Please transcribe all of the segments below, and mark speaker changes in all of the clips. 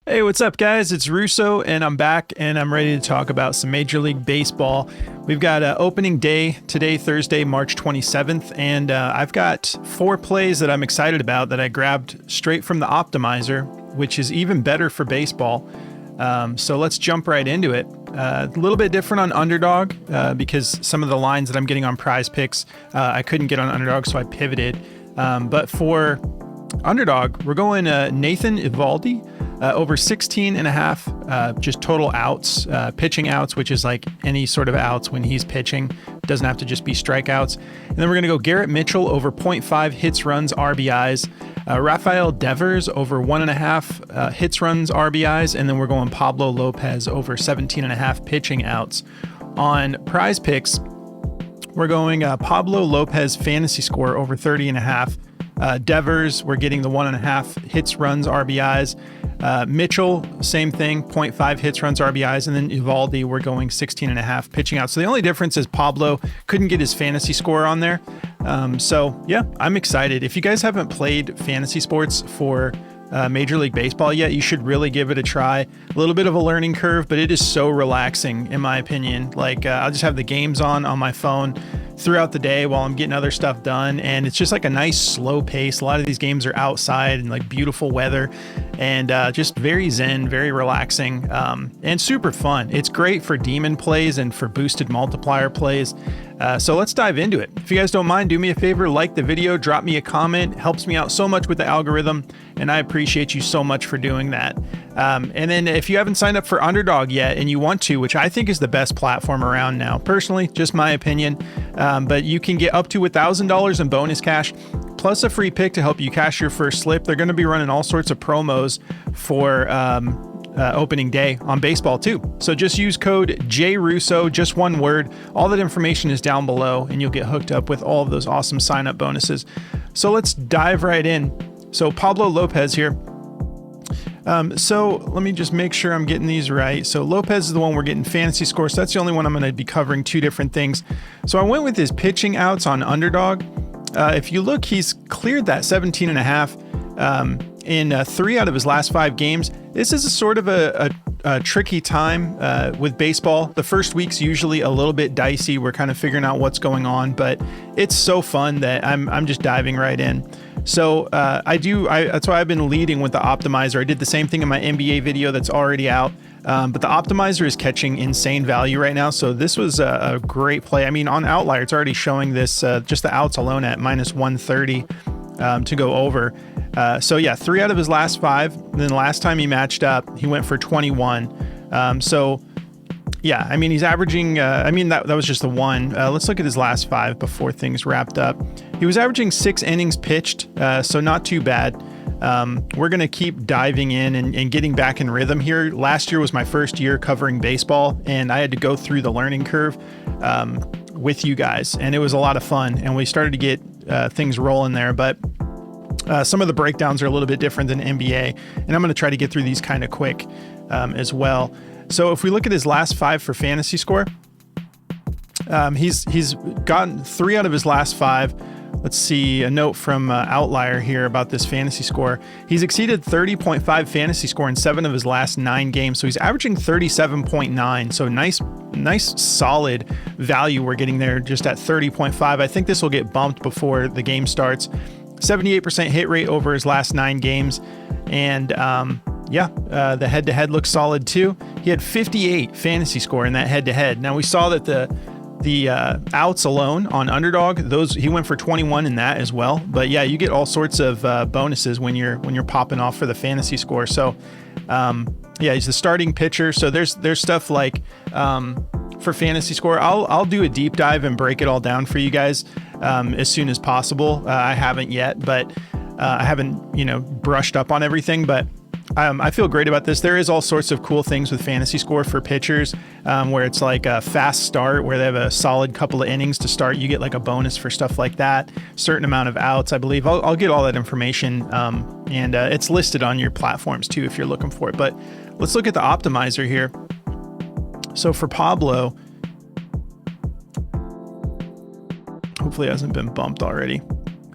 Speaker 1: Hey, what's up, guys? It's Russo, and I'm back, and I'm ready to talk about some Major League Baseball. We've got opening day today, Thursday, March 27th, and I've got 4 plays that I'm excited about that I grabbed straight from the optimizer, which is even better for baseball. So let's jump right into it. A little bit different on Underdog because some of the lines that I'm getting on Prizepicks, I couldn't get on Underdog, so I pivoted. But for Underdog, we're going Nathan Eovaldi. Over 16 and a half, just total outs, pitching outs, which is like any sort of outs when he's pitching. Doesn't have to just be strikeouts. And then we're going to go Garrett Mitchell over 0.5 hits, runs, RBIs. Rafael over 1.5 hits, runs, RBIs. And then we're going Pablo Lopez over 17.5 pitching outs. On Prizepicks, we're going Pablo Lopez fantasy score over 30.5. Devers, we're getting the 1.5 hits, runs, RBIs. Mitchell, same thing, 0.5 hits, runs, RBIs. And then Eovaldi, we're going 16.5 pitching out. So the only difference is Pablo couldn't get his fantasy score on there. So yeah, I'm excited. If you guys haven't played fantasy sports for Major League Baseball yet, you should really give it a try. A little bit of a learning curve, but it is so relaxing in my opinion. Like I'll just have the games on my phone throughout the day while I'm getting other stuff done, and it's just like a nice slow pace. A lot of these games are outside and like beautiful weather, and just very zen, very relaxing, and super fun. It's great for demon plays and for boosted multiplier plays. So let's dive into it. If you guys don't mind, do me a favor, like the video, drop me a comment. It helps me out so much with the algorithm, and I appreciate you so much for doing that. And then if you haven't signed up for Underdog yet and you want to, which I think is the best platform around now, personally, just my opinion, but you can get up to $1,000 in bonus cash, plus a free pick to help you cash your first slip. They're going to be running all sorts of promos for opening day on baseball too. So just use code JRUSSO, just one word. All that information is down below, and you'll get hooked up with all of those awesome sign-up bonuses. So let's dive right in. So Pablo Lopez here. So let me just make sure I'm getting these right. So Lopez is the one we're getting fantasy score. So that's the only one I'm going to be covering 2 different things. So I went with his pitching outs on Underdog. If you look, he's cleared that 17.5 in 3 out of his last 5 games. This is a sort of a tricky time with baseball. The first week's usually a little bit dicey. We're kind of figuring out what's going on, but it's so fun that I'm just diving right in. So that's why I've been leading with the optimizer. I did the same thing in my NBA video that's already out. But the optimizer is catching insane value right now. So this was a great play. I mean, on Outlier, it's already showing this, just the outs alone at minus 130 to go over. So yeah, 3 out of his last 5. And then last time he matched up, he went for 21. So yeah, I mean, he's averaging, I mean, that was just the one. Let's look at his last 5 before things wrapped up. He was averaging 6 innings pitched, so not too bad. We're going to keep diving in and getting back in rhythm here. Last year was my first year covering baseball, and I had to go through the learning curve with you guys, and it was a lot of fun, and we started to get things rolling there. But some of the breakdowns are a little bit different than NBA, and I'm going to try to get through these kind of quick as well. So if we look at his last 5 for fantasy score, he's gotten 3 out of his last 5. Let's see, a note from Outlier here about this fantasy score. He's exceeded 30.5 fantasy score in 7 of his last 9 games. So he's averaging 37.9. So nice solid value we're getting there just at 30.5. I think this will get bumped before the game starts. 78% hit rate over his last 9 games. And the head-to-head looks solid too. He had 58 fantasy score in that head-to-head. Now we saw that the outs alone on Underdog, he went for 21 in that as well. But yeah, you get all sorts of bonuses when you're popping off for the fantasy score. So yeah, he's the starting pitcher. So there's stuff like for fantasy score, I'll do a deep dive and break it all down for you guys as soon as possible. I haven't yet, but I haven't brushed up on everything, but I feel great about this. There is all sorts of cool things with fantasy score for pitchers, where it's like a fast start, where they have a solid couple of innings to start. You get like a bonus for stuff like that. Certain amount of outs, I believe. I'll get all that information, and it's listed on your platforms too if you're looking for it. But let's look at the optimizer here. So for Pablo, hopefully it hasn't been bumped already.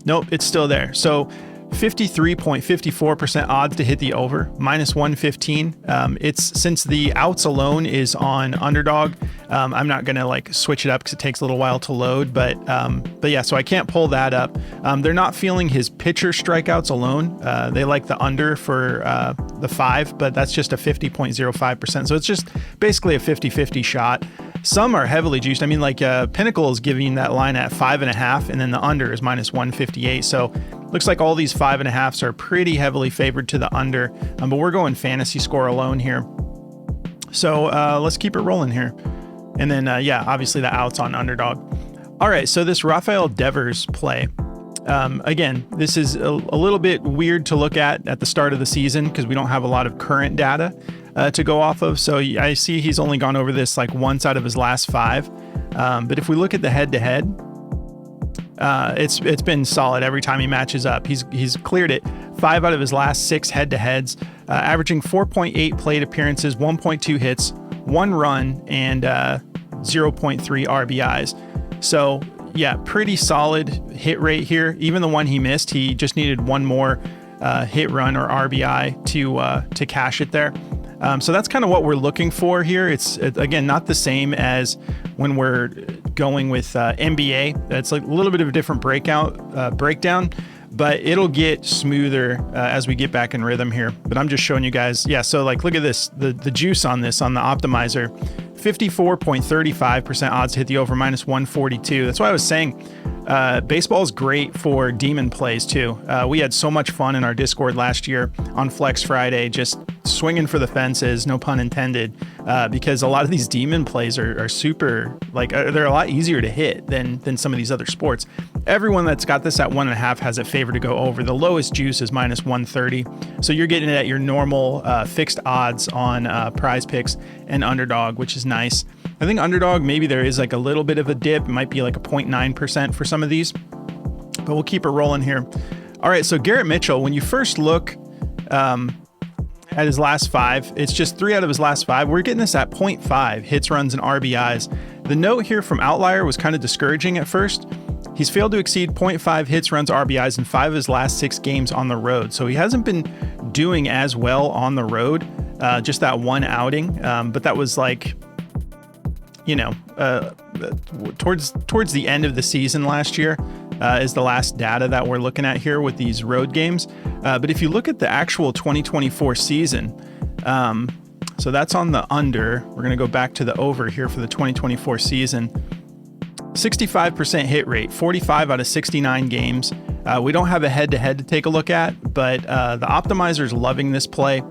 Speaker 1: Nope, it's still there. So 53.54% odds to hit the over, minus 115. It's since the outs alone is on Underdog. I'm not gonna like switch it up because it takes a little while to load, but yeah, so I can't pull that up. They're not feeling his pitcher strikeouts alone. They like the under for the 5, but that's just a 50.05%. So it's just basically a 50-50 shot. Some are heavily juiced. I mean, like Pinnacle is giving that line at 5.5, and then the under is minus 158. So looks like all these 5.5s are pretty heavily favored to the under, but we're going fantasy score alone here. So let's keep it rolling here. And then, yeah, obviously the outs on Underdog. All right, so this Rafael Devers play. Again, this is a little bit weird to look at the start of the season because we don't have a lot of current data to go off of. So I see he's only gone over this like once out of his last 5. But if we look at the head-to-head, it's been solid every time he matches up. He's cleared it 5 out of his last 6 head-to-heads, averaging 4.8 plate appearances, 1.2 hits, 1 run, and 0.3 RBIs. So yeah, pretty solid hit rate here. Even the one he missed, he just needed 1 more hit, run, or RBI to cash it there. So that's kind of what we're looking for here. It's again not the same as when we're going with NBA. It's like a little bit of a different breakdown, but it'll get smoother as we get back in rhythm here. But I'm just showing you guys. Yeah, so like look at this, the juice on this on the optimizer, 54.35% odds to hit the over, minus 142. That's why I was saying baseball is great for demon plays too. We had so much fun in our Discord last year on Flex Friday, just swinging for the fences, no pun intended, because a lot of these demon plays are super, like they're a lot easier to hit than some of these other sports. Everyone that's got this at 1.5 has it favored to go over. The lowest juice is minus 130. So you're getting it at your normal fixed odds on Prizepicks and Underdog, which is nice. I think Underdog, maybe there is like a little bit of a dip. It might be like a 0.9% for some of these, but we'll keep it rolling here. All right, so Garrett Mitchell, when you first look at his last 5, it's just 3 out of his last 5. We're getting this at 0.5 hits, runs, and RBIs. The note here from Outlier was kind of discouraging at first. He's failed to exceed 0.5 hits, runs, RBIs in 5 of his last 6 games on the road. So he hasn't been doing as well on the road, just that one outing. But that was like, you know, towards the end of the season last year is the last data that we're looking at here with these road games. But if you look at the actual 2024 season, so that's on the under. We're going to go back to the over here for the 2024 season. 65% hit rate, 45 out of 69 games. We don't have a head-to-head to take a look at, but the optimizer's loving this play.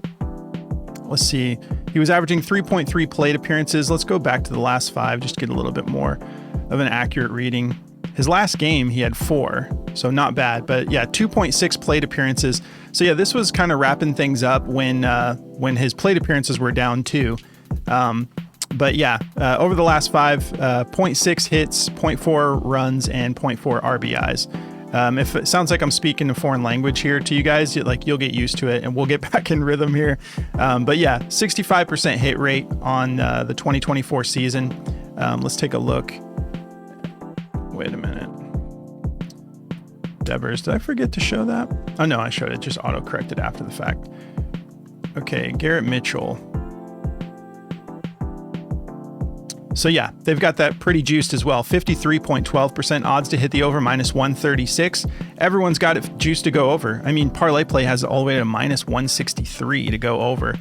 Speaker 1: Let's see. He was averaging 3.3 plate appearances. Let's go back to the last 5, just to get a little bit more of an accurate reading. His last game, he had 4, so not bad. But yeah, 2.6 plate appearances. So yeah, this was kind of wrapping things up when his plate appearances were down too. But yeah, over the last 5, 0.6 hits, 0.4 runs, and 0.4 RBIs. If it sounds like I'm speaking a foreign language here to you guys, you'll get used to it and we'll get back in rhythm here. But yeah, 65% hit rate on the 2024 season. Let's take a look. Wait a minute. Devers, did I forget to show that? Oh no, I showed it, just auto-corrected after the fact. Okay, Garrett Mitchell. So yeah, they've got that pretty juiced as well. 53.12% odds to hit the over, minus 136. Everyone's got it juiced to go over. I mean, Parlay Play has it all the way to minus 163 to go over.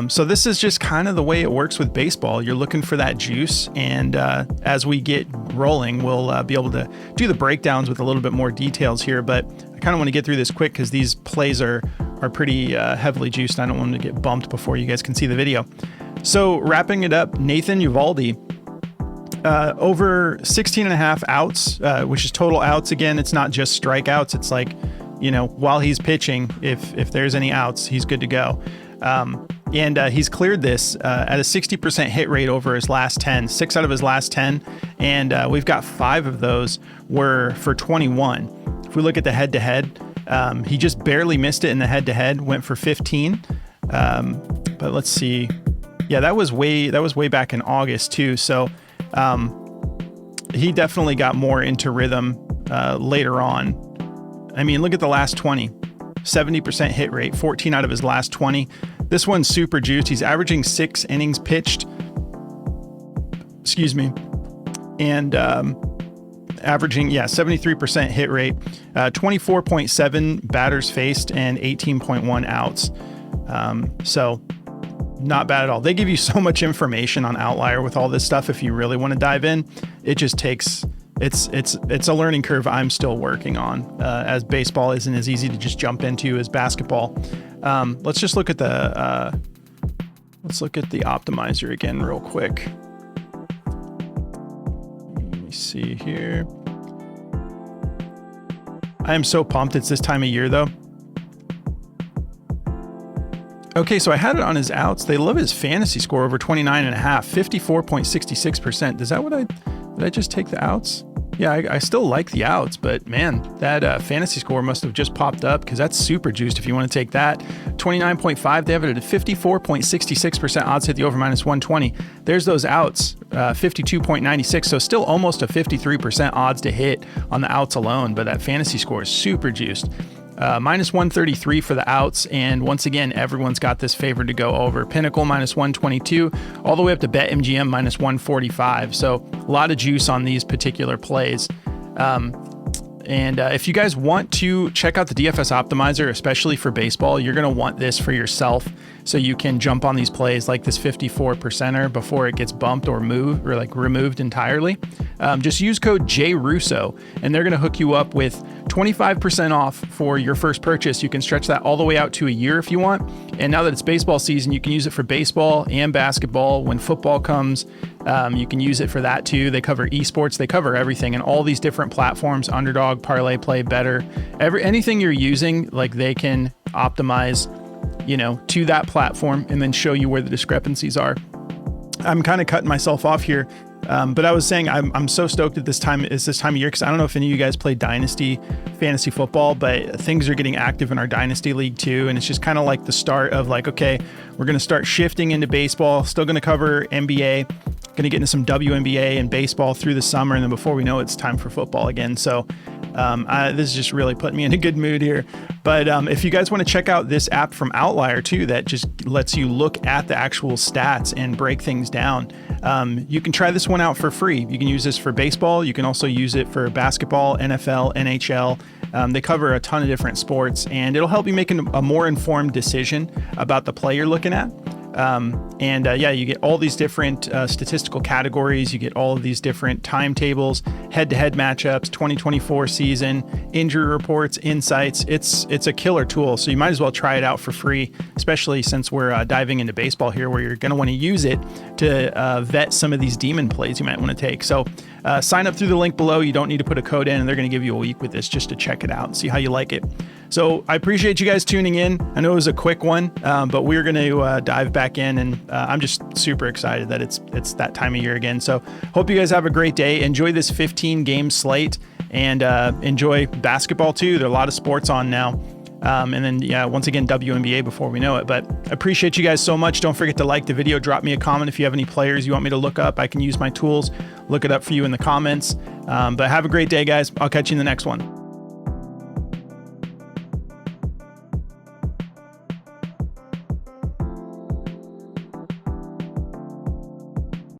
Speaker 1: So this is just kind of the way it works with baseball. You're looking for that juice, and as we get rolling, we'll be able to do the breakdowns with a little bit more details here. But I kind of want to get through this quick because these plays are pretty heavily juiced. I don't want them to get bumped before you guys can see the video. So wrapping it up, Nathan Eovaldi, over 16.5 outs, which is total outs. Again, it's not just strikeouts. It's like, you know, while he's pitching, if there's any outs, he's good to go. And he's cleared this at a 60% hit rate over his last 10, 6 out of his last 10. And we've got 5 of those were for 21. If we look at the head-to-head, he just barely missed it in the head-to-head, went for 15. But let's see. Yeah, that was way back in August too. So he definitely got more into rhythm later on. I mean, look at the last 20. 70% hit rate, 14 out of his last 20. This one's super juiced. He's averaging 6 innings pitched. Excuse me. And averaging, 73% hit rate, 24.7 batters faced, and 18.1 outs. So not bad at all. They give you so much information on Outlier with all this stuff. If you really want to dive in, it just takes, it's a learning curve I'm still working on, as baseball isn't as easy to just jump into as basketball. Let's just look at the optimizer again real quick. Let me see here. I am so pumped it's this time of year though. Okay, so I had it on his outs. They love his fantasy score over 29.5, 54.66%. Did I just take the outs? Yeah, I still like the outs, but man, that fantasy score must have just popped up because that's super juiced if you want to take that. 29.5, they have it at a 54.66% odds hit the over minus 120. There's those outs, 52.96, so still almost a 53% odds to hit on the outs alone, but that fantasy score is super juiced. Minus 133 for the outs, and once again, everyone's got this favored to go over. Pinnacle minus 122, all the way up to BetMGM minus 145. So a lot of juice on these particular plays. And if you guys want to check out the DFS optimizer, especially for baseball, you're going to want this for yourself so you can jump on these plays like this 54%er before it gets bumped or moved or like removed entirely. Just use code JRUSSO and they're going to hook you up with 25% off for your first purchase. You can stretch that all the way out to a year if you want. And now that it's baseball season, you can use it for baseball and basketball. When football comes, you can use it for that too. They cover esports, they cover everything, and all these different platforms, Underdog, Parlay, Play, Better, anything you're using, like they can optimize, to that platform and then show you where the discrepancies are. I'm kind of cutting myself off here. But I was saying I'm so stoked at this time of year because I don't know if any of you guys play Dynasty Fantasy Football, but things are getting active in our Dynasty League too. And it's just kind of like the start of like, okay, we're going to start shifting into baseball, still going to cover NBA, going to get into some WNBA and baseball through the summer. And then before we know it, it's time for football again. So this is just really putting me in a good mood here. But if you guys want to check out this app from Outlier too, that just lets you look at the actual stats and break things down, you can try this one out for free. You can use this for baseball. You can also use it for basketball, NFL, NHL. They cover a ton of different sports, and it'll help you make a more informed decision about the play you're looking at. You get all these different statistical categories. You get all of these different timetables, head-to-head matchups, 2024 season, injury reports, insights. It's a killer tool, so you might as well try it out for free, especially since we're diving into baseball here, where you're going to want to use it to vet some of these demon plays you might want to take. So sign up through the link below. You don't need to put a code in, and they're going to give you a week with this just to check it out and see how you like it. So I appreciate you guys tuning in. I know it was a quick one, but we're going to dive back in, and I'm just super excited that it's that time of year again. So hope you guys have a great day. Enjoy this 15-game slate, and enjoy basketball too. There are a lot of sports on now. And then, once again, WNBA before we know it. But I appreciate you guys so much. Don't forget to like the video. Drop me a comment if you have any players you want me to look up. I can use my tools, look it up for you in the comments. But have a great day, guys. I'll catch you in the next one.